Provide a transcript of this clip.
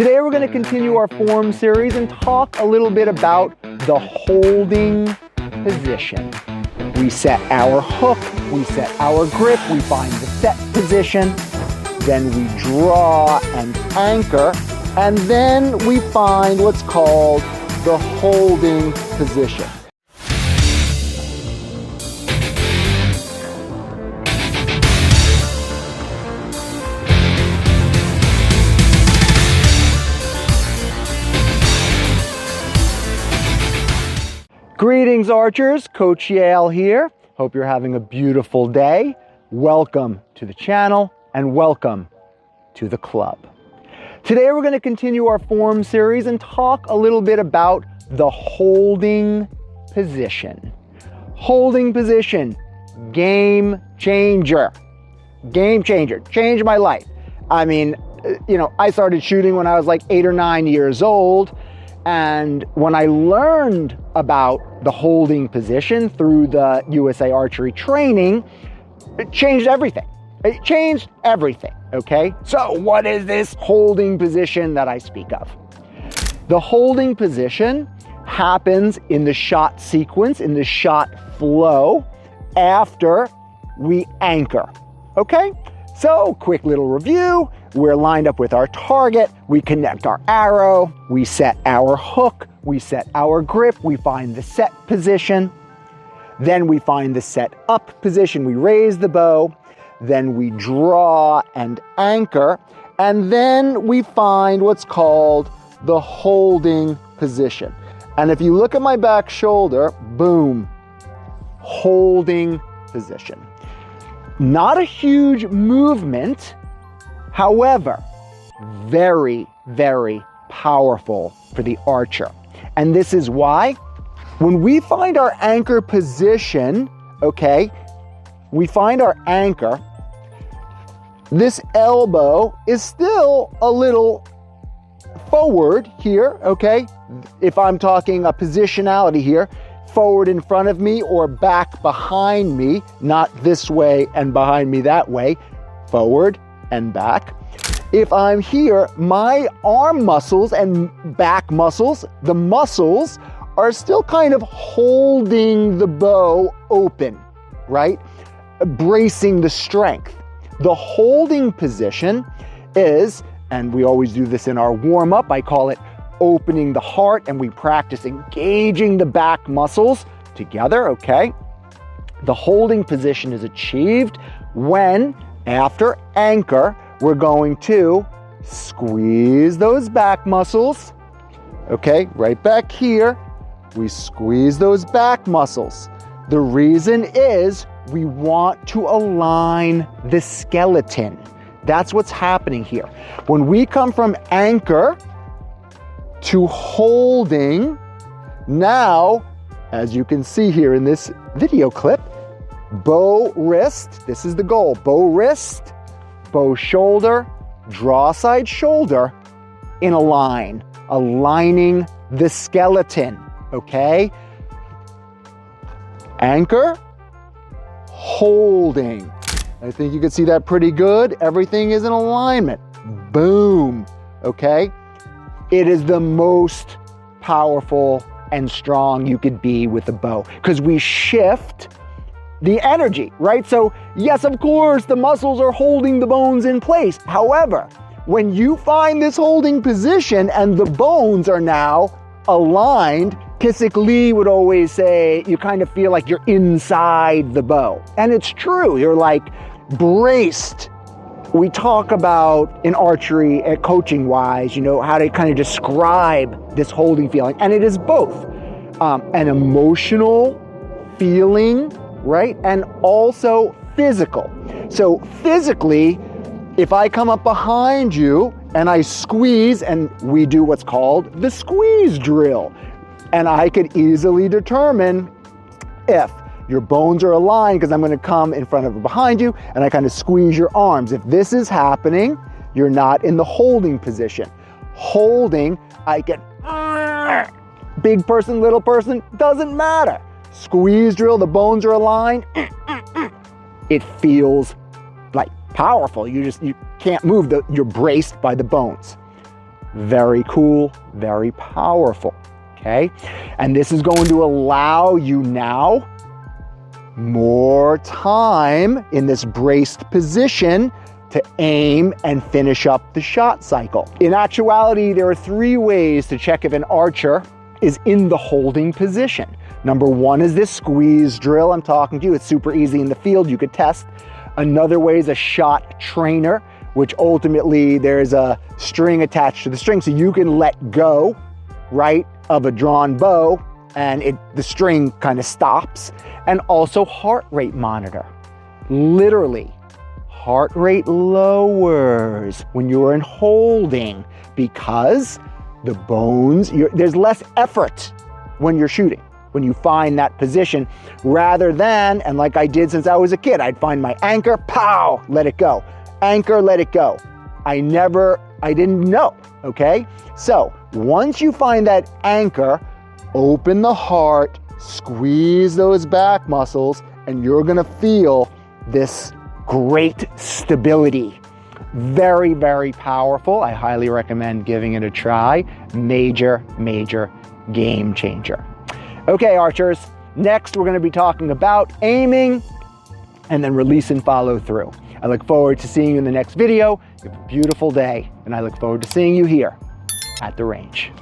Today we're going to continue our form series and talk a little bit about the holding position. We set our hook, we set our grip, we find the set position, then we draw and anchor, and then we find what's called the holding position. Greetings, archers. Coach Yale here. Hope you're having a beautiful day. Welcome to the channel and welcome to the club. Today we're going to continue our form series and talk a little bit about the holding position. Holding position, game changer. Game changer, changed my life. I mean, I started shooting when I was like 8 or 9 years old. And when I learned about the holding position through the USA Archery training, it changed everything. It changed everything, okay? So what is this holding position that I speak of? The holding position happens in the shot sequence, in the shot flow, after we anchor, okay? So quick little review. We're lined up with our target, we connect our arrow, we set our hook, we set our grip, we find the set position, then we find the set up position, we raise the bow, then we draw and anchor, and then we find what's called the holding position. And if you look at my back shoulder, boom, holding position. Not a huge movement, however, very, very powerful for the archer. And this is why when we find our anchor position, okay, we find our anchor, this elbow is still a little forward here, okay? If I'm talking a positionality here, forward in front of me or back behind me, not this way and behind me that way, forward and back. If I'm here, my arm muscles and back muscles, the muscles are still kind of holding the bow open, right? Bracing the strength. The holding position is, and we always do this in our warm-up, I call it opening the heart, and we practice engaging the back muscles together, okay? The holding position is achieved when, after anchor, we're going to squeeze those back muscles, okay? Right back here, we squeeze those back muscles. The reason is we want to align the skeleton. That's what's happening here. When we come from anchor to holding, now, as you can see here in this video clip, bow wrist, this is the goal, bow wrist, bow shoulder, draw side shoulder in a line, aligning the skeleton, okay? Anchor, holding. I think you can see that pretty good. Everything is in alignment. Boom, okay? It is the most powerful and strong you could be with the bow because we shift the energy, right? So yes, of course, the muscles are holding the bones in place. However, when you find this holding position and the bones are now aligned, Kissick Lee would always say, you kind of feel like you're inside the bow. And it's true, you're like braced. We talk about in archery, coaching wise, how to kind of describe this holding feeling. And it is both an emotional feeling, right? And also physical. So physically, if I come up behind you and I squeeze, and we do what's called the squeeze drill, and I could easily determine if your bones are aligned, because I'm going to come in front of or behind you, and I kind of squeeze your arms. If this is happening, you're not in the holding position. Holding, I can, big person, little person, doesn't matter. Squeeze drill, the bones are aligned. It feels like powerful. You can't move, you're braced by the bones. Very cool, very powerful, okay? And this is going to allow you now more time in this braced position to aim and finish up the shot cycle. In actuality, there are 3 ways to check if an archer is in the holding position. Number 1 is this squeeze drill I'm talking to you. It's super easy in the field, you could test. Another way is a shot trainer, which ultimately there's a string attached to the string, so you can let go, right, of a drawn bow, and the string kind of stops. And also heart rate monitor. Literally, heart rate lowers when you're in holding because the bones, there's less effort when you're shooting, when you find that position, rather than, and like I did since I was a kid, I'd find my anchor, pow, let it go. Anchor, let it go. I didn't know, okay? So once you find that anchor, open the heart, squeeze those back muscles, and you're gonna feel this great stability. Very, very powerful. I highly recommend giving it a try. Major, major game changer. Okay, archers, next we're gonna be talking about aiming and then release and follow through. I look forward to seeing you in the next video. You have a beautiful day, and I look forward to seeing you here at the range.